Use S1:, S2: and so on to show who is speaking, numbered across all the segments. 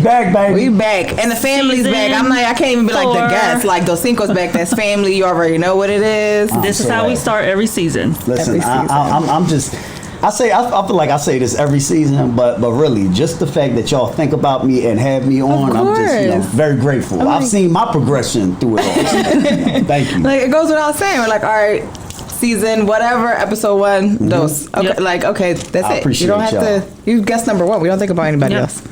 S1: back, baby.
S2: We back. And the family's back. I'm like, I can't even be like the guests. Like, DOSCINCO's back. That's family. You already know what it is.
S3: This is how we start every season.
S1: Listen, I'm just... I feel like I say this every season, but really, just the fact that y'all think about me and have me on, I'm just very grateful. I've seen my progression through it all. Thank you.
S2: Like, it goes without saying. We're like, all right, season whatever, episode 1, dose. Okay, okay, that's it.
S1: Appreciate
S2: you don't have to. You guess number 1. We don't think about anybody else.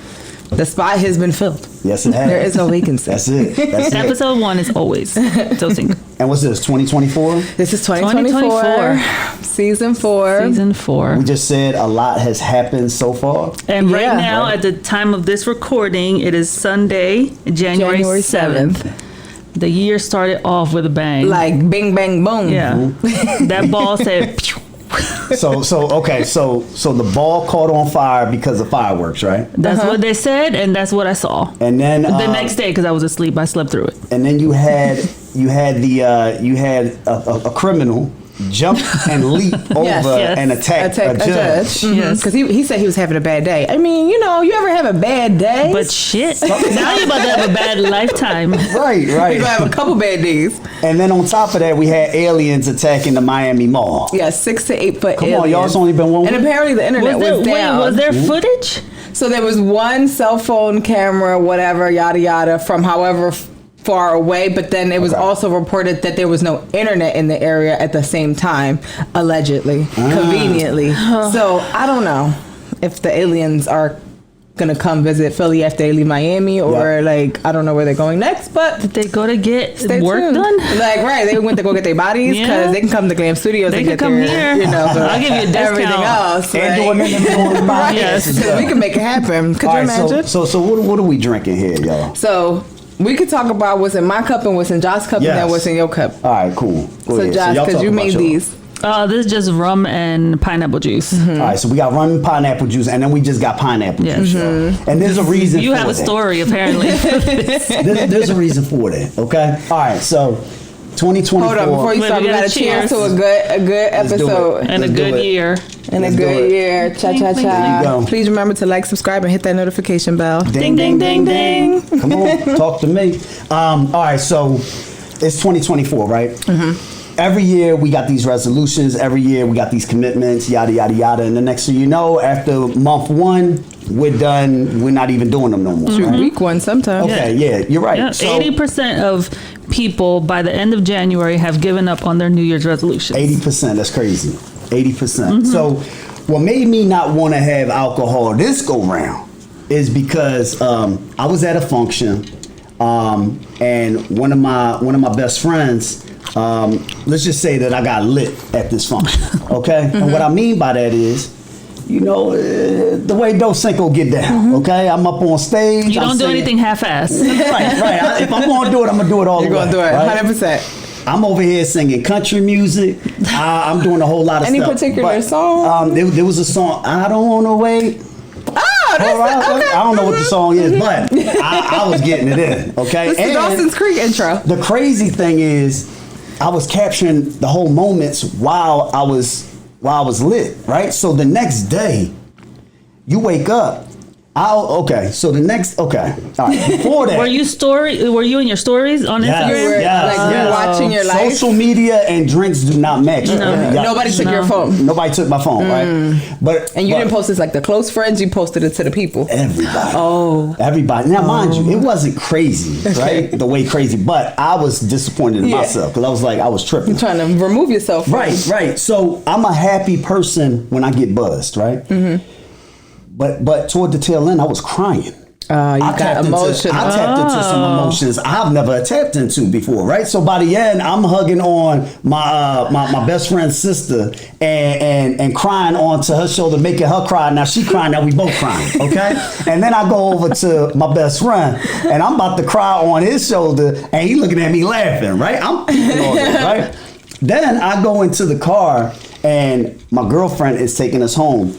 S2: The spot has been filled.
S1: Yes, it has.
S2: There is no vacancy.
S1: That's it.
S3: Episode 1 is always DOSCINCO.
S1: And what's this, 2024?
S2: This is 2024. Season 4.
S3: Season 4.
S1: We just said a lot has happened so far.
S3: And right now, at the time of this recording, it is Sunday, January 7th. The year started off with a bang.
S2: Like bing, bang, boom.
S3: Yeah. That ball said... Pew.
S1: So the ball caught on fire because of fireworks, right?
S3: That's what they said, and that's what I saw.
S1: And then
S3: the next day, because I was asleep, I slept through it.
S1: And then you had a criminal jump and leap over and attack a judge.
S2: Yes, because he said he was having a bad day. I mean, you ever have a bad day?
S3: But shit, now you're about to have a bad lifetime.
S1: Right.
S2: You're gonna have a couple bad days.
S1: And then on top of that, we had aliens attacking the Miami Mall.
S2: Yeah, 6 to 8 foot.
S1: Come on, y'all. It's only been 1 week.
S2: And apparently the internet was down.
S3: Was there footage?
S2: So there was one cell phone camera, whatever, yada yada, from however far away, but then it was also reported that there was no internet in the area at the same time, allegedly, conveniently. So I don't know if the aliens are gonna come visit Philly after they leave Miami, or like I don't know where they're going next. But
S3: did they go to get work
S2: tuned.
S3: done?
S2: Like they went to go get their bodies because they can come to Glam Studios.
S3: They
S2: and
S3: can
S2: get
S3: come
S2: their,
S3: here.
S2: I'll
S3: give you a discount.
S2: Everything else,
S1: and doing
S2: right? Yes, we can make it happen. Could you imagine?
S1: So what are we drinking here, y'all?
S2: So we could talk about what's in my cup and what's in Josh's cup, and then what's in your cup.
S1: All right, cool.
S2: Go ahead. Josh, because you made these.
S3: This is just rum and pineapple juice.
S1: All right, so we got rum and pineapple juice, and then we just got pineapple juice. And there's a reason
S3: you
S1: for
S3: have a
S1: that.
S3: story, apparently.
S1: There's a reason for that, okay? All right, so 2024.
S2: Hold on, before you start, we got to cheers to a good episode.
S3: And a good year.
S2: And a good year. Cha-cha-cha. Please remember to like, subscribe, and hit that notification bell.
S1: Ding, ding, ding, ding. Come on, talk to me. All right, so it's 2024, right? Every year we got these resolutions. Every year we got these commitments, yada, yada, yada. And the next thing you know, after month 1, we're done. We're not even doing them no more. Right?
S2: Week 1 sometimes.
S1: Okay, yeah, you're right.
S3: Yeah,
S1: so,
S3: 80% of people by the end of January have given up on their New Year's resolutions.
S1: 80%, that's crazy. 80%. So what made me not want to have alcohol this go round is because I was at a function and one of my best friends, let's just say that I got lit at this function, okay? And what I mean by that is, the way DOSCINCO get down, okay? I'm up on stage.
S3: You don't do anything half-assed.
S1: Right. If I'm going to do it, I'm going to do it all the way.
S2: You're going to do it,
S1: right?
S2: 100%.
S1: I'm over here singing country music. I'm doing a whole lot of
S2: stuff. Any particular song?
S1: There was a song, I Don't Want to Wait.
S2: Oh, that's okay.
S1: I don't know what the song is, but I was getting it in, okay?
S2: This is Dawson's Creek intro.
S1: The crazy thing is, I was capturing the whole moments while I was lit, right? So the next day, you wake up. All right. Before that,
S3: Were you in your stories on Instagram?
S2: You were watching your life.
S1: Social media and drinks do not match.
S2: No. Nobody took your phone.
S1: Nobody took my phone, right?
S2: And you didn't post this like the close friends. You posted it to the people.
S1: Everybody. Everybody. Now, mind you, it wasn't crazy, right? The way crazy, but I was disappointed in myself because I was like, I was tripping.
S2: You're trying to remove yourself.
S1: Right. So I'm a happy person when I get buzzed, right? But toward the tail end, I was crying.
S2: You got emotional.
S1: I tapped into some emotions I've never tapped into before, right? So by the end, I'm hugging on my best friend's sister and crying onto her shoulder, making her cry. Now she crying, now we both crying, okay? And then I go over to my best friend, and I'm about to cry on his shoulder, and he looking at me laughing, right? I'm feeling all this, right? Then I go into the car, and my girlfriend is taking us home.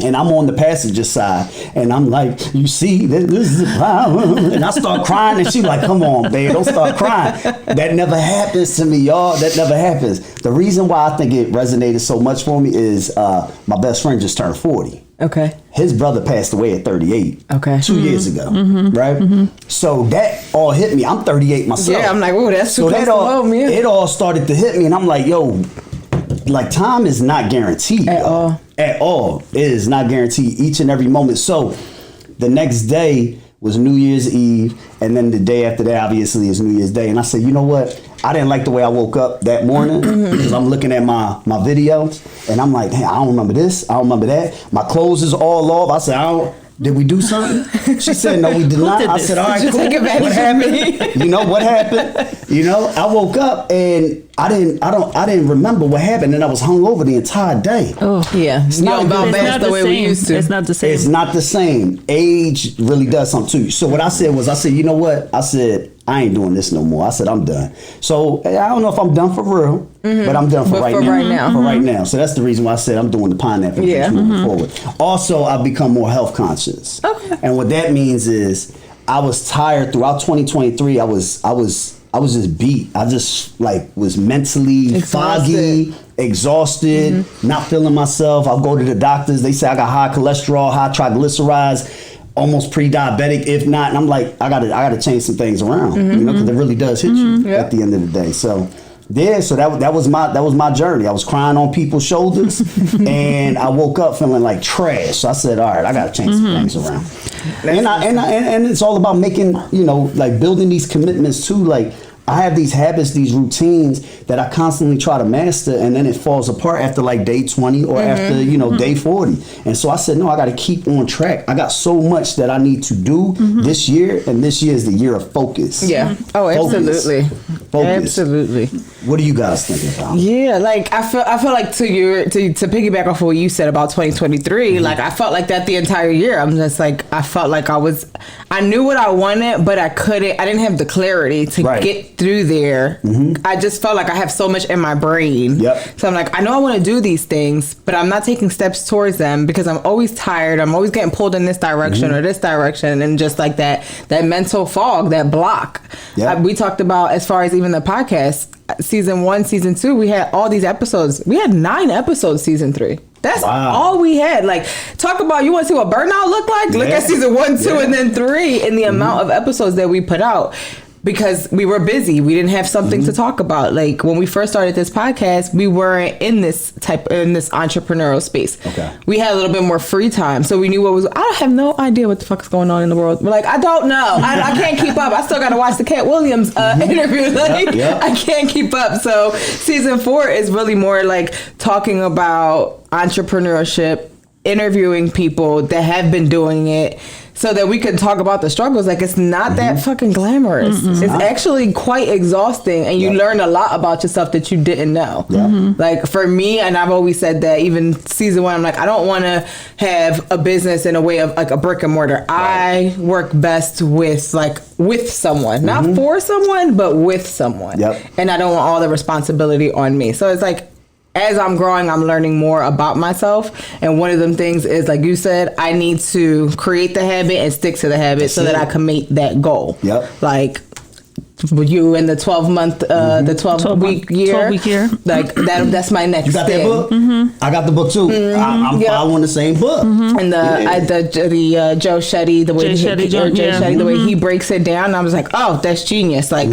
S1: And I'm on the passenger side, and I'm like, you see, this is a problem. And I start crying, and she's like, come on, babe, don't start crying. That never happens to me, y'all. That never happens. The reason why I think it resonated so much for me is my best friend just turned 40.
S2: Okay.
S1: His brother passed away at 38.
S2: Okay.
S1: 2 years ago, right? So that all hit me. I'm 38 myself.
S2: Yeah, I'm like, oh, that's too close to home, man.
S1: It all started to hit me, and I'm like, yo, like time is not guaranteed
S2: At all.
S1: At all. It is not guaranteed each and every moment. So the next day was New Year's Eve, and then the day after that, obviously, is New Year's Day. And I said, you know what? I didn't like the way I woke up that morning because I'm looking at my videos, and I'm like, hey, I don't remember this. I don't remember that. My clothes is all off. I said, did we do something? She said, no, we did not. I said, all right, cool. What happened? You know what happened? You know, I woke up and I didn't remember what happened, and I was hungover the entire day.
S2: Oh, yeah.
S1: It's not
S3: the way we used to. It's not the same.
S1: It's not the same. Age really does something to you. So what I said was, you know what? I said, I ain't doing this no more. I said, I'm done. So I don't know if I'm done for real, but I'm done for right now. For right now. So that's the reason why I said I'm doing the pineapple juice moving forward. Also, I've become more health conscious. Okay. And what that means is I was tired throughout 2023. I was just beat. I just was mentally foggy, exhausted, not feeling myself. I'll go to the doctors. They say I got high cholesterol, high triglycerides, almost pre-diabetic, if not. And I'm like, I gotta change some things around, you know, because it really does hit you at the end of the day. So yeah, so that was my journey. I was crying on people's shoulders, and I woke up feeling like trash. So I said, all right, I gotta change some things around. And it's all about making, you know, like building these commitments too. Like I have these habits, these routines that I constantly try to master, and then it falls apart after like day 20 or after, you know, day 40. And so I said, no, I got to keep on track. I got so much that I need to do this year, and this year is the year of focus.
S2: Yeah. Oh, absolutely.
S1: Focus.
S2: Absolutely.
S1: What are you guys thinking about?
S2: Yeah, like I feel like to piggyback off of what you said about 2023, like I felt like that the entire year. I'm just like, I felt like I knew what I wanted, but I didn't have the clarity to get through there. I just felt like I have so much in my brain. So I'm like, I know I want to do these things, but I'm not taking steps towards them because I'm always tired. I'm always getting pulled in this direction or this direction, and just like that mental fog, that block. We talked about, as far as even the podcast, season 1, season 2, we had all these episodes. We had 9 episodes season 3. That's all we had. Like, talk about, you want to see what burnout looked like? Look at season 1, 2, and then 3, and the amount of episodes that we put out. Because we were busy. We didn't have something to talk about. Like when we first started this podcast, we weren't in this entrepreneurial space. Okay. We had a little bit more free time. So we knew I have no idea what the fuck is going on in the world. We're like, I don't know. I can't keep up. I still got to watch the Cat Williams interview. Like, I can't keep up. So season 4 is really more like talking about entrepreneurship, interviewing people that have been doing it, so that we can talk about the struggles. Like, it's not that fucking glamorous. It's actually quite exhausting, and you learn a lot about yourself that you didn't know. Like for me, and I've always said that even season 1, I'm like, I don't want to have a business in a way of like a brick and mortar. I work best with someone, not for someone, but with someone. And I don't want all the responsibility on me. So it's like, as I'm growing, I'm learning more about myself. And one of them things is, like you said, I need to create the habit and stick to the habit so that I can meet that goal. Like you in the 12-month, the 12-week year.
S3: 12-week year.
S2: Like that's my next thing.
S1: You got that book? I got the book too. I'm following the same book.
S2: And the Joe Shetty, the way Shetty, the way he breaks it down, I was like, oh, that's genius. Like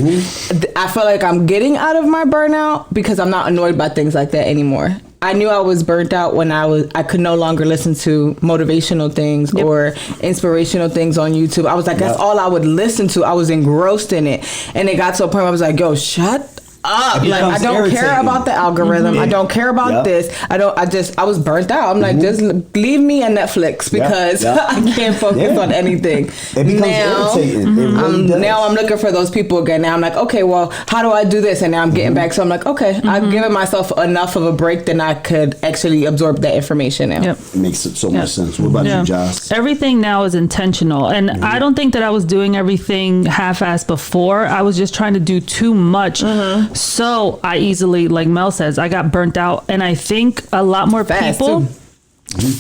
S2: I feel like I'm getting out of my burnout because I'm not annoyed by things like that anymore. I knew I was burnt out when I could no longer listen to motivational things or inspirational things on YouTube. I was like, that's all I would listen to. I was engrossed in it. And it got to a point where I was like, yo, shut up. Like, I don't care about the algorithm. I don't care about this. I was burnt out. I'm like, just leave me on Netflix because I can't focus on anything.
S1: It becomes irritating. It really does.
S2: Now I'm looking for those people again. Now I'm like, okay, well, how do I do this? And now I'm getting back. So I'm like, okay, I've given myself enough of a break that I could actually absorb that information now.
S1: It makes so much sense. What about you, Josh?
S3: Everything now is intentional. And I don't think that I was doing everything half-assed before. I was just trying to do too much. So I easily, like Mel says, I got burnt out. And I think a lot more people...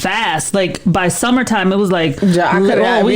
S3: Fast. Like by summertime, it was like, we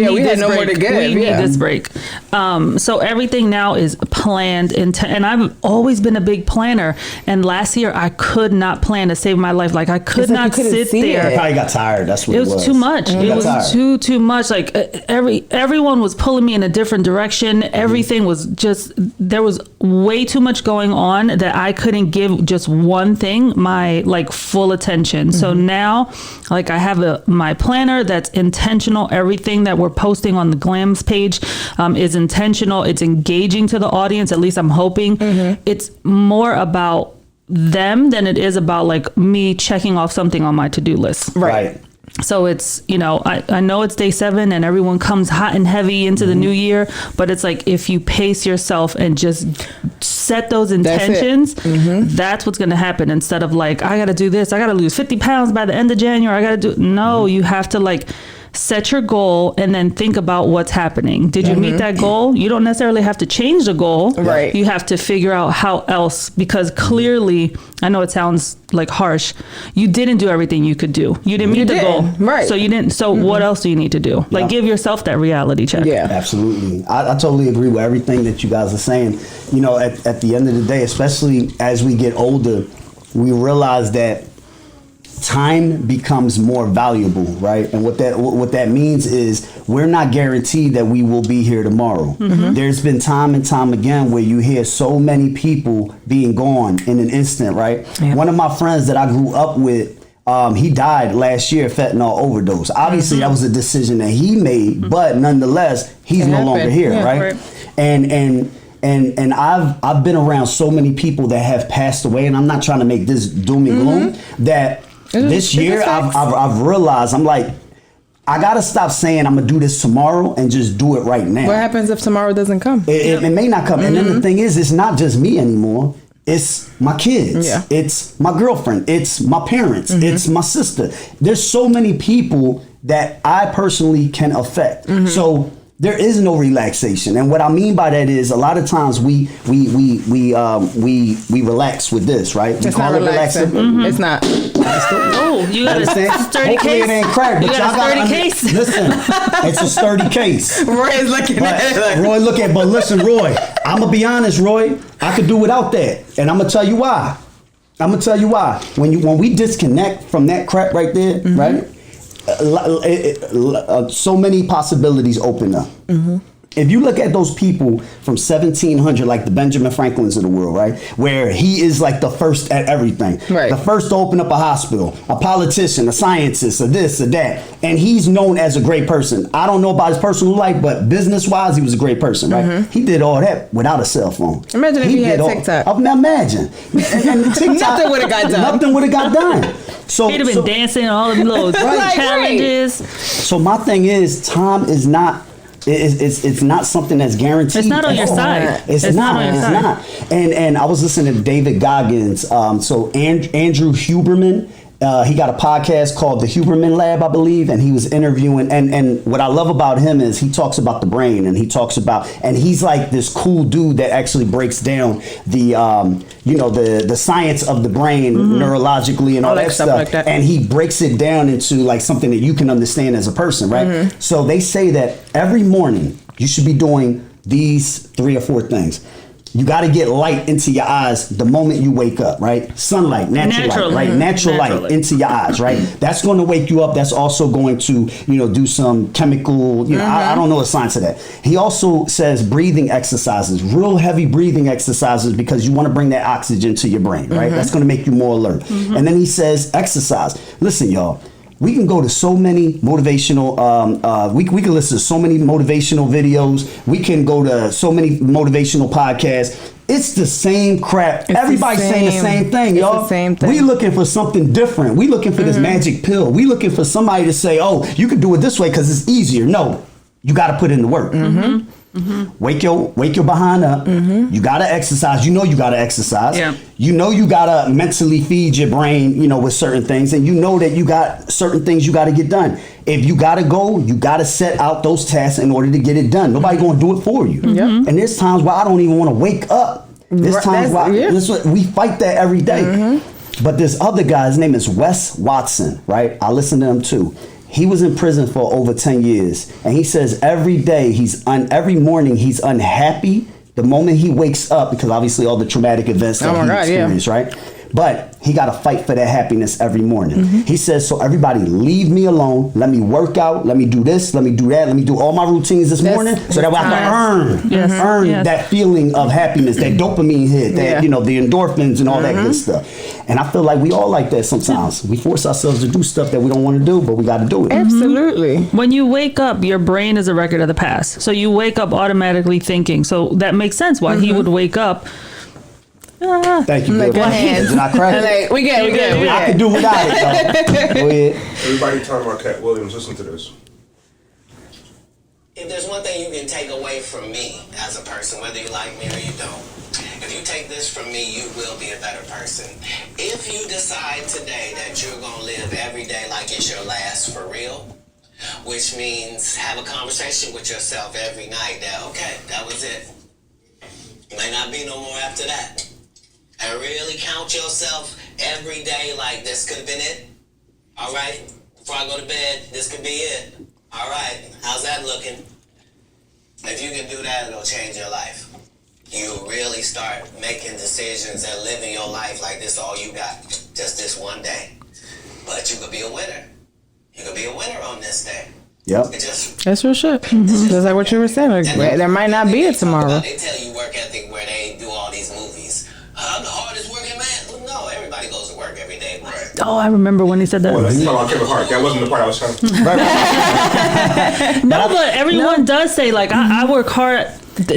S3: need this break. So everything now is planned, and I've always been a big planner. And last year I could not plan to save my life. Like I could not sit there.
S1: I probably got tired. That's what it was.
S3: It was too much. It was too much. Like everyone was pulling me in a different direction. Everything was just, there was way too much going on that I couldn't give just one thing my like full attention. So now, like I have my planner that's intentional. Everything that we're posting on the Glam's page is intentional. It's engaging to the audience. At least I'm hoping. It's more about them than it is about like me checking off something on my to-do list.
S1: Right.
S3: So it's, you know, I know it's day 7 and everyone comes hot and heavy into the new year, but it's like if you pace yourself and just set those intentions, that's what's going to happen, instead of like, I got to do this, I got to lose 50 pounds by the end of January, I got to do, no, you have to like set your goal and then think about what's happening. Did you meet that goal? You don't necessarily have to change the goal.
S2: Right.
S3: You have to figure out how else, because clearly, I know it sounds like harsh, you didn't do everything you could do. You didn't meet the goal.
S2: Right.
S3: So you didn't. So what else do you need to do? Like give yourself that reality check.
S2: Yeah.
S1: Absolutely. I totally agree with everything that you guys are saying. You know, at the end of the day, especially as we get older, we realize that time becomes more valuable, right? And what that means is we're not guaranteed that we will be here tomorrow. There's been time and time again where you hear so many people being gone in an instant, right? One of my friends that I grew up with, he died last year, fentanyl overdose. Obviously, that was a decision that he made, but nonetheless, he's no longer here, right? And I've been around so many people that have passed away, and I'm not trying to make this doom and gloom, that this year I've realized, I'm like, I gotta stop saying I'm gonna do this tomorrow and just do it right now.
S2: What happens if tomorrow doesn't come?
S1: It may not come. And then the thing is, it's not just me anymore. It's my kids. It's my girlfriend. It's my parents. It's my sister. There's so many people that I personally can affect. So there is no relaxation. And what I mean by that is a lot of times we relax with this, right? We
S2: It's not relaxing. It's not.
S3: Oh, you got a sturdy
S1: Hopefully
S3: case.
S1: it ain't cracked,
S3: You
S1: but
S3: got a
S1: y'all
S3: sturdy
S1: gotta
S3: case.
S1: Listen, it's a sturdy case.
S2: Roy is looking at it like,
S1: Roy, but listen, Roy, I'm gonna be honest, Roy, I could do without that, and I'm gonna tell you why. When we disconnect from that crap right there, right? So many possibilities open up. If you look at those people from 1700, like the Benjamin Franklins of the world, right? Where he is like the first at everything.
S2: Right.
S1: The first to open up a hospital, a politician, a scientist, a this, a that. And he's known as a great person. I don't know about his personal life, but business-wise, he was a great person, right? He did all that without a cell phone.
S2: Imagine if he had TikTok.
S1: Imagine. And TikTok,
S2: Nothing would have got done.
S1: Nothing would have got done. So
S3: He'd have been dancing all the little challenges.
S1: So my thing is, time is not. It's not something that's guaranteed.
S3: It's not on your side.
S1: It's not on your side. And I was listening to David Goggins. So Andrew Huberman. He got a podcast called The Huberman Lab, I believe, and he was interviewing. And what I love about him is he talks about the brain, and he talks about, and he's like this cool dude that actually breaks down the science of the brain neurologically and all that stuff.
S2: Like that.
S1: And he breaks it down into like something that you can understand as a person, right? So they say that every morning you should be doing these 3 or 4 things. You got to get light into your eyes the moment you wake up, right? Sunlight, natural light, right? Natural light into your eyes, right? That's going to wake you up. That's also going to, do some chemical, I don't know the science of that. He also says breathing exercises, real heavy breathing exercises, because you want to bring that oxygen to your brain, right? That's going to make you more alert. And then he says exercise. Listen, y'all. We can go to so many motivational, we can listen to so many motivational videos. We can go to so many motivational podcasts. It's the same crap. Everybody's saying the same thing, y'all.
S2: The same thing.
S1: We looking for something different. We looking for this magic pill. We looking for somebody to say, oh, you can do it this way because it's easier. No, you got to put in the work. Wake your behind up. You gotta exercise. You gotta exercise.
S3: Yeah.
S1: You gotta mentally feed your brain, with certain things, and that you got certain things you gotta get done. If you gotta go, you gotta set out those tasks in order to get it done. Nobody gonna do it for you. And there's times where I don't even want to wake up. There's times where we fight that every day. But this other guy, his name is Wes Watson, right? I listen to him too. He was in prison for over 10 years, and he says every day every morning he's unhappy the moment he wakes up, because obviously all the traumatic events that he experienced, right? But he got to fight for that happiness every morning. He says, so everybody leave me alone. Let me work out. Let me do this. Let me do that. Let me do all my routines this morning so that way I can earn that feeling of happiness, that dopamine hit, that, you know, the endorphins and all that good stuff. And I feel like we all like that sometimes. We force ourselves to do stuff that we don't want to do, but we got to do it.
S2: Absolutely.
S3: When you wake up, your brain is a record of the past. So you wake up automatically thinking. So that makes sense why he would wake up.
S1: Thank you.
S2: Like
S1: Did I crack it?
S2: We good.
S1: I can do without it, though. Go ahead.
S4: Everybody talking about Cat Williams. Listen to this.
S5: If there's one thing you can take away from me as a person, whether you like me or you don't, if you take this from me, you will be a better person. If you decide today that you're going to live every day like it's your last for real, which means have a conversation with yourself every night that, okay, that was it. May not be no more after that. And really count yourself every day like this could have been it. All right, before I go to bed, this could be it. All right, how's that looking? If you can do that, it'll change your life. You really start making decisions and living your life like this all you got, just this one day. But you could be a winner. You could be a winner on this day.
S1: Yep.
S2: That's real shit. Just like what you were saying. Like, there might not be it tomorrow.
S5: They tell you work ethic where they do all these movies. I'm the hardest working man. No, everybody goes to work every day. Right.
S3: Oh, I remember when he said that.
S4: Well, you talking about Kevin Hart. That wasn't the part I was trying to.
S3: No, but everyone does say, like, I work hard.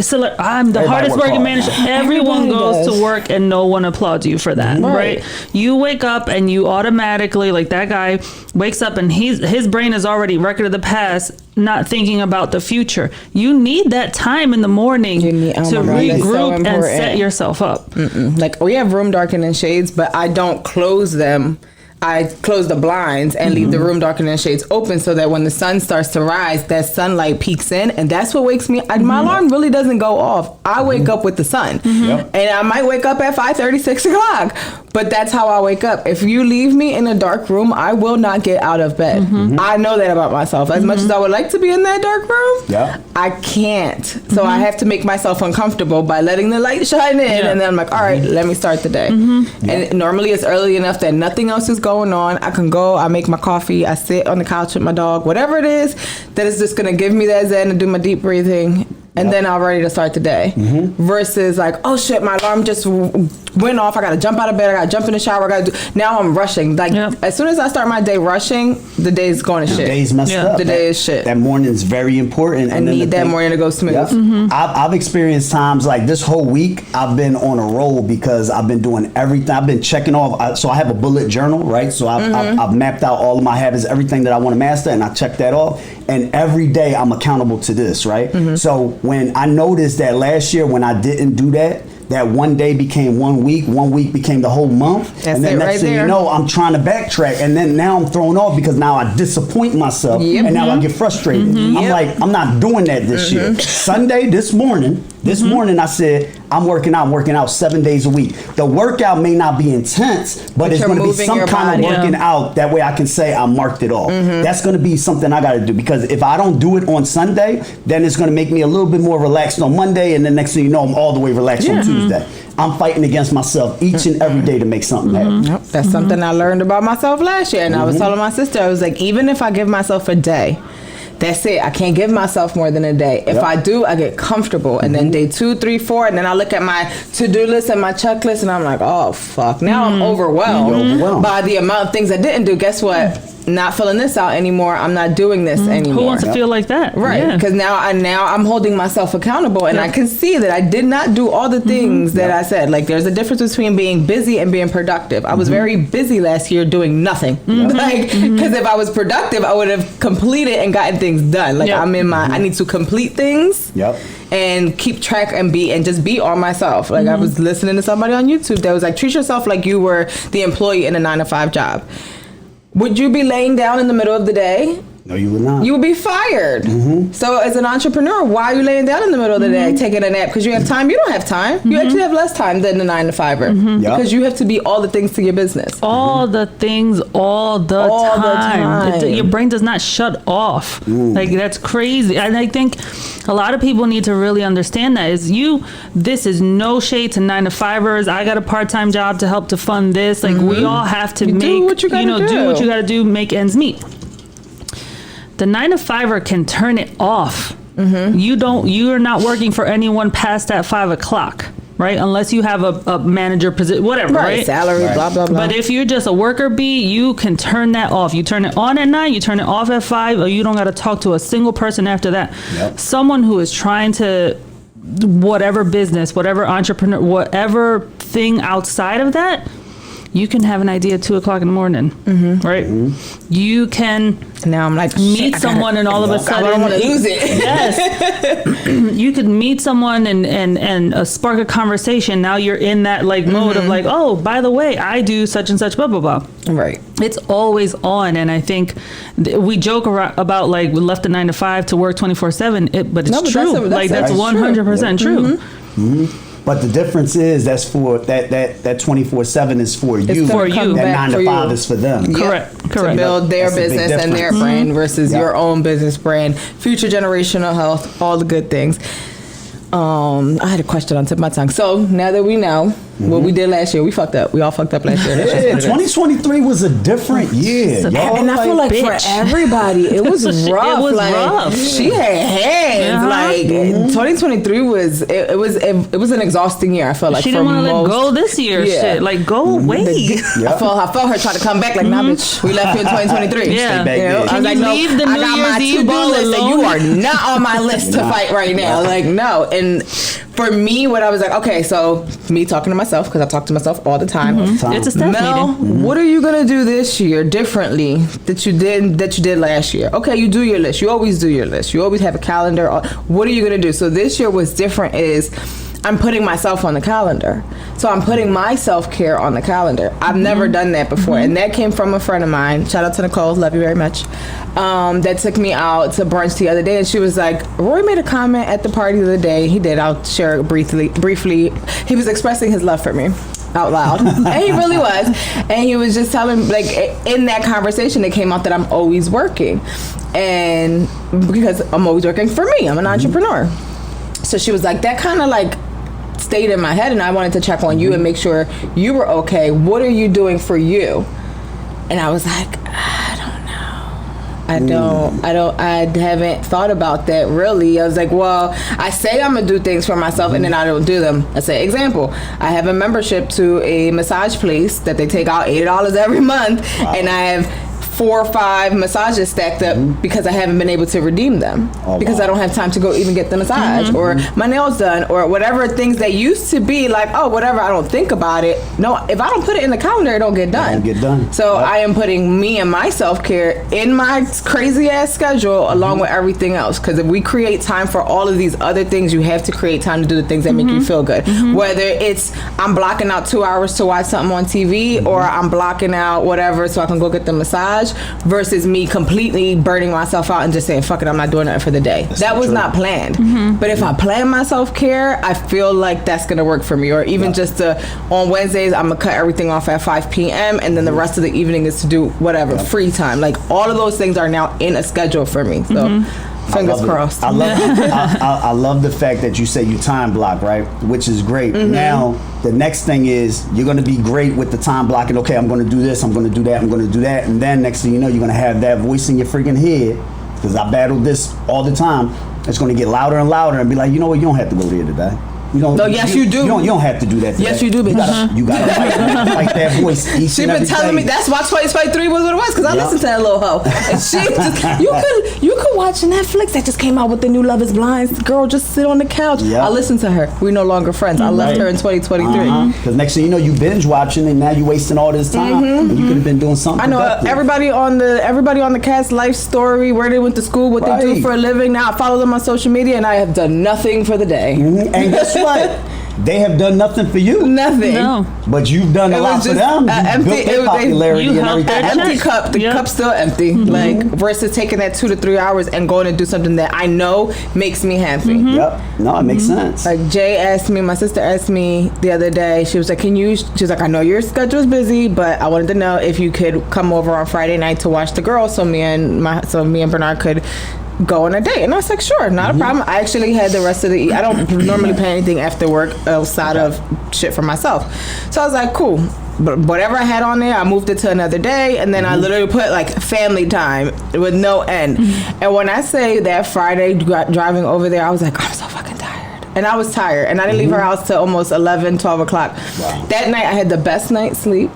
S3: So I'm the hardest working man. Everyone goes to work and no one applauds you for that, right? You wake up and you automatically, like that guy wakes up and his brain is already record of the past, not thinking about the future. You need that time in the morning to regroup and set yourself up.
S2: Like, we have room darkened and shades, but I don't close them. I close the blinds and leave the room darkened and shades open so that when the sun starts to rise, that sunlight peeks in, and that's what wakes me. My alarm really doesn't go off. I wake up with the sun, and I might wake up at 5:30, 6 o'clock, but that's how I wake up. If you leave me in a dark room, I will not get out of bed. I know that about myself. As much as I would like to be in that dark room, I can't. So I have to make myself uncomfortable by letting the light shine in, and then I'm like, all right, let me start the day. And normally it's early enough that nothing else is going on. I can go, I make my coffee, I sit on the couch with my dog, whatever it is that is just gonna give me that zen and do my deep breathing, and then I'm ready to start the day. Versus like, oh shit, my alarm just went off, I gotta jump out of bed, I gotta jump in the shower, now I'm rushing. Like as soon as I start my day rushing, the day's going to shit.
S1: The day's messed up.
S2: The day is shit.
S1: That morning's very important.
S2: I need that morning to go smooth.
S1: I've experienced times like this whole week I've been on a roll because I've been doing everything. I've been checking off. So I have a bullet journal, right? So I've mapped out all of my habits, everything that I want to master, and I check that off. And every day I'm accountable to this, right? So when I noticed that last year when I didn't do that one day became 1 week became the whole month, and then next thing you know, I'm trying to backtrack, and then now I'm thrown off because now I disappoint myself, and now I get frustrated. I'm like, I'm not doing that this year. Sunday, this morning I said, I'm working out 7 days a week. The workout may not be intense, but it's going to be some kind of working out. That way I can say I marked it off. That's going to be something I got to do, because if I don't do it on Sunday, then it's going to make me a little bit more relaxed on Monday, and then next thing you know, I'm all the way relaxed on Tuesday. I'm fighting against myself each and every day to make something happen.
S2: That's something I learned about myself last year, and I was telling my sister, I was like, even if I give myself a day, that's it. I can't give myself more than a day. If I do, I get comfortable. And then day 2, 3, 4, and then I look at my to-do list and my checklist, and I'm like, oh, fuck. Now I'm overwhelmed by the amount of things I didn't do. Guess what? Not filling this out anymore. I'm not doing this anymore.
S3: Who wants to feel like that?
S2: Right. Because now I'm holding myself accountable, and I can see that I did not do all the things that I said. Like, there's a difference between being busy and being productive. I was very busy last year doing nothing. Because if I was productive, I would have completed and gotten things done. Like, I'm in my, I need to complete things. And keep track and just be on myself. Like, I was listening to somebody on YouTube that was like, treat yourself like you were the employee in a 9-to-5 job. Would you be laying down in the middle of the day
S1: No, you would not.
S2: You would be fired. So as an entrepreneur, why are you laying down in the middle of the day taking a nap? Because you have time? You don't have time. You actually have less time than the 9-to-5er. Because you have to be all the things to your business.
S3: All the things, all the time. Your brain does not shut off. Like, that's crazy. And I think a lot of people need to really understand that this is no shade to 9-to-5ers. I got a part-time job to help to fund this. Like, we all have to do what you got to do, make ends meet. The 9-to-5er can turn it off. You're not working for anyone past that 5 o'clock, right? Unless you have a manager position, whatever, right?
S2: Salary, blah, blah, blah.
S3: But if you're just a worker bee, you can turn that off. You turn it on at 9, you turn it off at 5, or you don't got to talk to a single person after that. Someone who is trying to, whatever business, whatever entrepreneur, whatever thing outside of that, you can have an idea at 2 o'clock in the morning, right? You can
S2: now I'm like
S3: meet someone and all of a sudden
S2: I don't want to lose it.
S3: Yes, you could meet someone and spark a conversation. Now you're in that like mode of like, oh, by the way, I do such and such, blah blah blah.
S2: Right.
S3: It's always on, and I think we joke about like we left the 9-to-5 to work 24/7, but it's true. That's 100% true.
S1: But the difference is that's for that 24/7 is for you.
S3: For you.
S1: That 9-to-5 is for them.
S3: Correct.
S2: To build their business and their brand versus your own business brand, future generational health, all the good things. I had a question on the tip of my tongue. So now that we know what we did last year, we fucked up. We all fucked up last year.
S1: Yeah, 2023 was a different year.
S2: And I feel like for everybody, it was rough.
S3: It was
S2: like,
S3: rough.
S2: She had hands. Like 2023 was it was an exhausting year. I felt like
S3: she didn't want to let go this year. Shit, like go away.
S2: I felt her try to come back. Like nah, bitch, we left you in 2023.
S3: Yeah,
S2: I was like, no,
S3: leave the
S2: I
S3: New
S2: got my
S3: Year's Eve
S2: to-do
S3: ball
S2: list, and
S3: alone?
S2: you are not on my list to fight right now. Like no, and for me, what I was like, okay, so me talking to myself, because I talk to myself all the time.
S3: It's a staff
S2: Mel,
S3: meeting.
S2: what are you gonna do this year differently that you did last year? Okay, you do your list. You always do your list. You always have a calendar. What are you gonna do? So this year what's different is I'm putting myself on the calendar. So I'm putting my self-care on the calendar. I've never done that before. And that came from a friend of mine. Shout out to Nicole. Love you very much. That took me out to brunch the other day. And she was like, Roy made a comment at the party the other day. He did. I'll share it briefly. He was expressing his love for me out loud. And he really was. And he was just telling, like, in that conversation, it came out that I'm always working. And because I'm always working for me. I'm an entrepreneur. So she was like, that kind of like stayed in my head, and I wanted to check on you and make sure you were okay. What are you doing for you? And I was like, I haven't thought about that really. I was like, well, I say I'm gonna do things for myself and then I don't do them. I say, example, I have a membership to a massage place that they take out $80 every month, and I have 4 or 5 massages stacked up because I haven't been able to redeem them because I don't have time to go even get the massage or my nails done or whatever things that used to be like, oh, whatever, I don't think about it. No, if I don't put it in the calendar, it don't get done. So I am putting me and my self-care in my crazy ass schedule along with everything else, because if we create time for all of these other things, you have to create time to do the things that make you feel good. Whether it's I'm blocking out 2 hours to watch something on TV or I'm blocking out whatever so I can go get the massage, versus me completely burning myself out and just saying, fuck it, I'm not doing that for the day. That was not planned. But if I plan my self-care, I feel like that's going to work for me. Or even just on Wednesdays, I'm going to cut everything off at 5 p.m. and then the rest of the evening is to do whatever, free time. Like all of those things are now in a schedule for me. So fingers crossed.
S1: I love the fact that you say you time block, right? Which is great. Now, the next thing is you're going to be great with the time blocking. Okay, I'm going to do this, I'm going to do that, I'm going to do that. And then next thing you know, you're going to have that voice in your freaking head, because I battle this all the time. It's going to get louder and louder and be like, you know what, you don't have to go there today. You don't,
S2: no, yes, you do.
S1: You don't have to do that today.
S2: Yes, you do, bitch.
S1: You gotta fight that voice each
S2: She
S1: and
S2: been
S1: every
S2: telling
S1: day.
S2: me that's why 2023 was what it was, because I listened to that little hoe. And she just, you could watch Netflix that just came out with the new Love is Blind. Girl, just sit on the couch. I listened to her. We're no longer friends. I left her in 2023.
S1: Because next thing you know, you binge watching and now you wasting all this time. And you could have been doing something.
S2: I know
S1: productive.
S2: everybody on the cast life story, where they went to school, what they do for a living. Now I follow them on social media, and I have done nothing for the day.
S1: And guess what? they have done nothing for you.
S2: Nothing.
S3: No.
S1: But you've done a lot for them. You built their popularity
S3: you
S1: and
S3: helped
S1: everything.
S3: their
S2: Empty cup. The cup's still empty. Like versus taking that 2 to 3 hours and going to do something that I know makes me happy.
S1: Yep. No, it makes sense.
S2: Like Jay asked me, my sister asked me the other day. She was like, she was like, I know your schedule's busy, but I wanted to know if you could come over on Friday night to watch the girls, so me and Bernard could go on a date. And I was like, sure, not a problem. I actually had the rest of the I don't normally plan anything after work outside of shit for myself. So I was like, cool. But whatever I had on there, I moved it to another day, and then I literally put like family time with no end. And when I say that Friday driving over there, I was like, I'm so fucking tired. And I was tired, and I didn't leave her house till almost 11, 12 o'clock.
S1: Wow.
S2: That night I had the best night's sleep.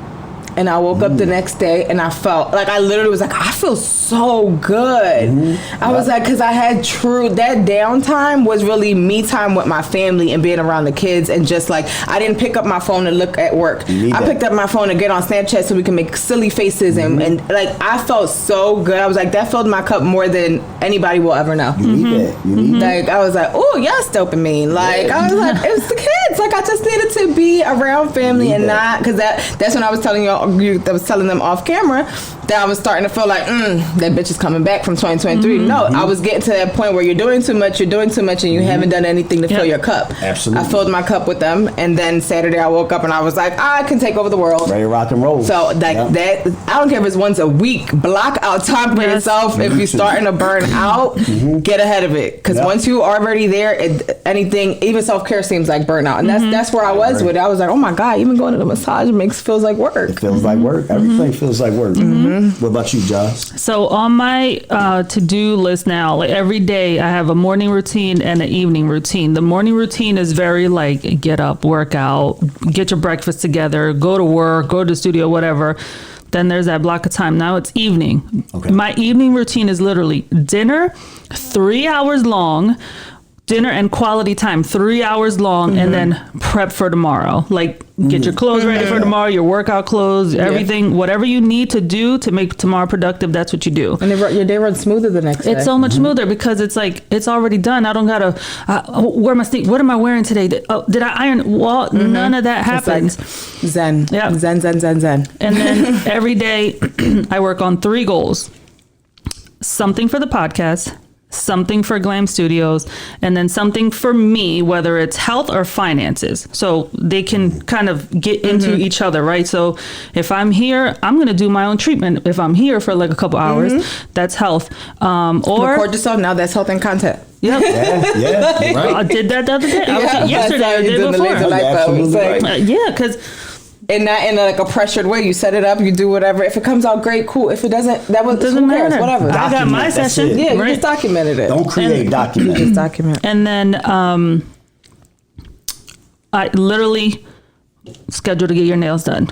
S2: And I woke up the next day and I felt like I literally was like, I feel so good. I was like, because I had that downtime was really me time with my family and being around the kids, and just like I didn't pick up my phone to look at work. I picked up my phone to get on Snapchat so we can make silly faces and like I felt so good. I was like, that filled my cup more than anybody will ever know.
S1: You need that. You need that.
S2: Like I was like, oh yes, dopamine. Like I was like, it was the kids. Like I just needed to be around family and not, because that's when I was telling y'all. I was telling them off camera that I was starting to feel like that bitch is coming back from 2023. No, I was getting to that point where you're doing too much, and you haven't done anything to fill your cup.
S1: Absolutely.
S2: I filled my cup with them, and then Saturday I woke up and I was like, I can take over the world.
S1: Ready to rock and roll.
S2: So like that, I don't care if it's once a week. Block out time for yourself. If you're starting to burn out, get ahead of it. Because once you are already there, anything, even self-care seems like burnout, and that's where I was with it. I was like, oh my god, even going to the massage feels like work.
S1: It feels like work. Everything feels like work. What about you, Josh?
S3: So on my to-do list now, like every day I have a morning routine and an evening routine. The morning routine is very like get up, work out, get your breakfast together, go to work, go to the studio, whatever. Then there's that block of time. Now it's evening. Okay. My evening routine is literally dinner, 3 hours long, dinner and quality time, 3 hours long, and then prep for tomorrow. Like get your clothes ready for tomorrow, your workout clothes, everything, whatever you need to do to make tomorrow productive, that's what you do.
S2: And your day runs smoother the next day.
S3: It's so much smoother because it's like, it's already done. I don't gotta, where my sneakers, what am I wearing today? Did I iron? Well, none of that happens.
S2: Like zen.
S3: Yeah.
S2: Zen.
S3: And then every day I work on 3 goals. Something for the podcast, something for Glam Studios, and then something for me, whether it's health or finances. So they can kind of get into each other, right? So if I'm here, I'm going to do my own treatment. If I'm here for like a couple hours, that's health. Or
S2: record yourself. Now that's health and content.
S3: Yep.
S1: Yeah. Right.
S3: I did that the other day. Yesterday I did before. Yeah, because...
S2: And not in like a pressured way. You set it up, you do whatever. If it comes out great, cool. If it doesn't,
S3: doesn't matter.
S2: Whatever.
S3: I got my session.
S2: Yeah, you just documented it.
S1: Don't create, document.
S2: Just document.
S3: And then I literally schedule to get your nails done.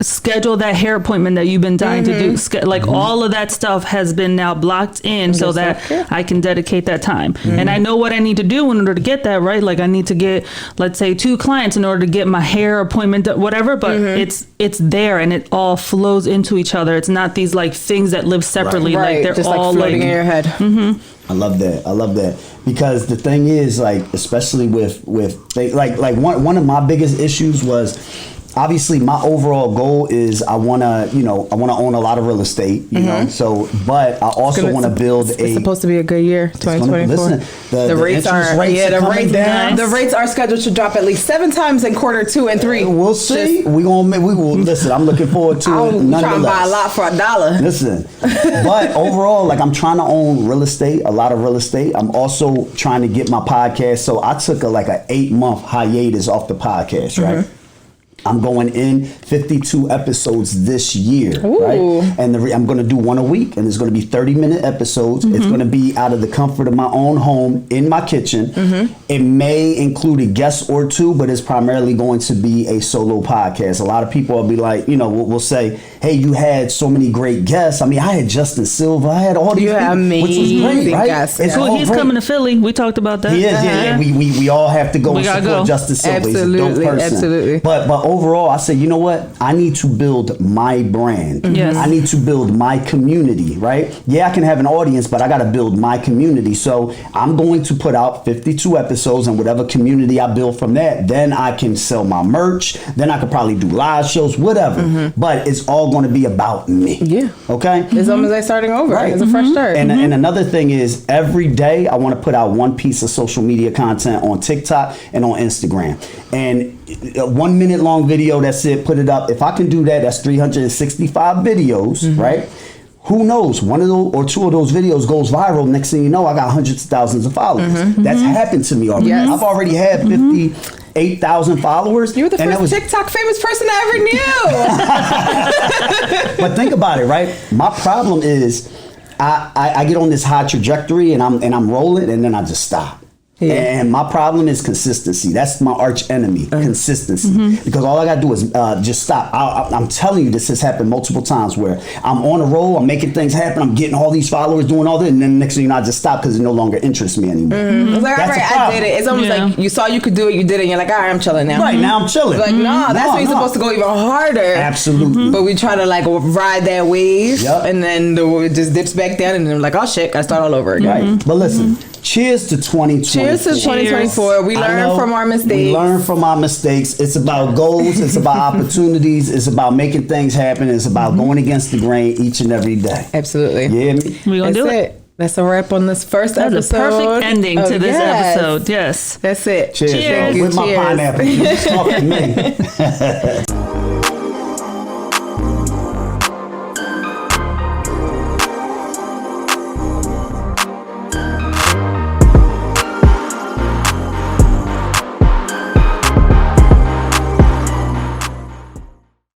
S3: Schedule that hair appointment that you've been dying to do. Like all of that stuff has been now blocked in so that I can dedicate that time. And I know what I need to do in order to get that, right? Like I need to get, let's say, 2 clients in order to get my hair appointment, whatever, but it's there and it all flows into each other. It's not these like things that live separately.
S2: Right.
S3: Like they're
S2: just
S3: all
S2: like floating in your head.
S1: I love that because the thing is, like, especially with like one of my biggest issues was, obviously my overall goal is I want to own a lot of real estate, you know, so, but I also want to build
S2: it's supposed to be a good year, 2024. The rates are coming down. The rates are scheduled to drop at least 7 times in quarter 2 and 3.
S1: We'll see. We will listen. I'm looking forward to it.
S2: I'm trying to buy a lot for $1.
S1: Listen, but overall, like I'm trying to own real estate, a lot of real estate. I'm also trying to get my podcast. So I took an 8-month hiatus off the podcast, right? I'm going in 52 episodes this year, right? And I'm going to do one a week, and it's going to be 30-minute episodes. It's going to be out of the comfort of my own home in my kitchen. It may include a guest or 2, but it's primarily going to be a solo podcast. A lot of people will be like, will say, hey, you had so many great guests. I mean, I had Justin Silva. I had all these people, which was great, right?
S2: Guests.
S3: He's coming to Philly. We talked about that.
S1: He is, yeah. We all have to go and support Justin Silva. He's a dope person.
S2: Absolutely.
S1: But But overall, I say, you know what? I need to build my brand.
S3: Yes.
S1: I need to build my community, right? Yeah, I can have an audience, but I got to build my community. So I'm going to put out 52 episodes, and whatever community I build from that, then I can sell my merch. Then I could probably do live shows, whatever. But it's all going to be about me.
S2: Yeah.
S1: Okay?
S2: It's almost like starting over.
S1: Right.
S2: It's a fresh start.
S1: And another thing is, every day I want to put out one piece of social media content on TikTok and on Instagram. And a 1 minute long video, that's it, put it up. If I can do that, that's 365 videos, right? Who knows? One of those or two of those videos goes viral. Next thing you know, I got hundreds of thousands of followers. That's happened to me already.
S2: Yes.
S1: I've already had 58,000 followers.
S2: You were the
S1: and
S2: first TikTok famous person I ever knew.
S1: But think about it, right? My problem is I get on this high trajectory and I'm rolling, and then I just stop.
S2: Yeah.
S1: And my problem is consistency. That's my arch enemy, consistency. Because all I gotta do is just stop. I'm telling you, this has happened multiple times where I'm on a roll, I'm making things happen, I'm getting all these followers, doing all this, and then next thing you know, I just stop because it no longer interests me anymore.
S2: It's like, all
S1: That's
S2: right,
S1: a
S2: I
S1: problem.
S2: did it. It's almost like you saw you could do it, you did it, and you're like, all right, I'm chilling now.
S1: Right, now I'm chilling.
S2: Like, no, that's when you're supposed to go even harder.
S1: Absolutely.
S2: But we try to like ride that wave,
S1: Yep.
S2: and then it just dips back down, and then we're like, oh shit, gotta start all over again.
S1: Right. But listen, cheers to 2024.
S2: Cheers to 2024. We
S1: I
S2: learn
S1: know
S2: from our mistakes.
S1: We learn from our mistakes. It's about goals. It's about opportunities. It's about making things happen. It's about going against the grain each and every day.
S2: Absolutely.
S1: Yeah.
S3: We're going to do
S2: That's
S3: it.
S2: it. That's a wrap on this first
S3: That's
S2: episode.
S3: a perfect ending to this
S2: yes.
S3: episode. Yes.
S2: That's it.
S1: Cheers.
S3: Cheers.
S1: With my
S2: Cheers.
S1: pineapple. You just talking to me.